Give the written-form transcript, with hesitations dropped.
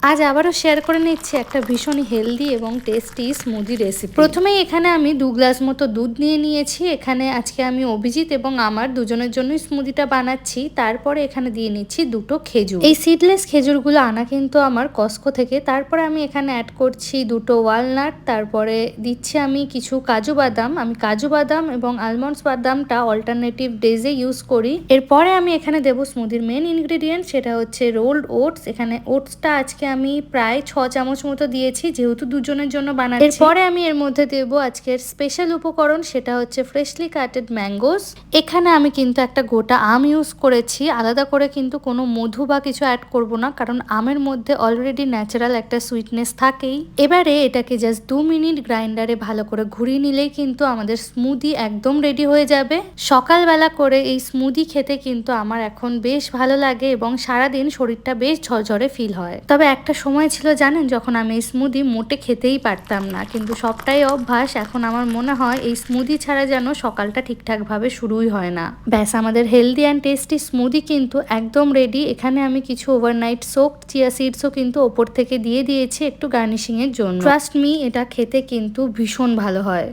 আজ আবারও শেয়ার করে নিচ্ছি একটা ভীষণ হেলদি এবং টেস্টি স্মুদি রেসিপি। প্রথমেই এখানে আমি 2 গ্লাস মতো দুধ নিয়ে নিয়েছি। এখানে আজকে আমি অভিজিৎ এবং আমার দুজনের জন্যই স্মুদিটা বানাচ্ছি। তারপরে এখানে দিয়ে নিচ্ছি 2টো খেজুর। এই সিডলেস খেজুরগুলো আনা কিন্তু আমার কস্কো থেকে। তারপরে আমি এখানে অ্যাড করছি 2টো ওয়ালনাট, তারপরে দিচ্ছি আমি কিছু কাজু বাদাম। আমি কাজু বাদাম এবং আলমন্ডস বাদামটা অল্টারনেটিভ ডেজে ইউজ করি। এরপরে আমি এখানে দেবো স্মুদির মেন ইনগ্রেডিয়েন্ট, সেটা হচ্ছে রোলড ওটস। এখানে ওটসটা আজকে আমি প্রায় 6 চামচ মতো দিয়েছি, যেহেতু দুজনের জন্য বানাচ্ছি। এরপরে আমি এর মধ্যে দেব আজকের স্পেশাল উপকরণ, সেটা হচ্ছে ফ্রেশলি কাটেড ম্যাঙ্গোস। এখানে আমি কিন্তু একটা গোটা আম ইউজ করেছি, আলাদা করে কিন্তু কোনো মধু বা কিছু অ্যাড করব না, কারণ আমের মধ্যে অলরেডি ন্যাচারাল একটা সুইটনেস থাকেই। এবারে এটাকে জাস্ট 2 মিনিট গ্রাইন্ডারে ভালো করে ঘুরিয়ে নিলেই কিন্তু আমাদের স্মুদি একদম রেডি হয়ে যাবে। সকালবেলা করে এই স্মুদি খেতে কিন্তু আমার এখন বেশ ভালো লাগে এবং সারাদিন শরীরটা বেশ ঝরঝরে ফিল হয়। তবে একটা সময় ছিল জানেন, যখন আমি এই স্মুদি মোটে খেতেই পারতাম না, কিন্তু সবটাই অভ্যাস। এখন আমার মনে হয় এই স্মুদি ছাড়া যেন সকালটা ঠিকঠাকভাবে শুরুই হয় না। ব্যাস, আমাদের হেলদি অ্যান্ড টেস্টি স্মুদি কিন্তু একদম রেডি। এখানে আমি কিছু ওভারনাইট সোকড চিয়া সিডসও কিন্তু ওপর থেকে দিয়ে দিয়েছি একটু গার্নিশিং এর জন্য। ট্রাস্ট মি, এটা খেতে কিন্তু ভীষণ ভালো হয়।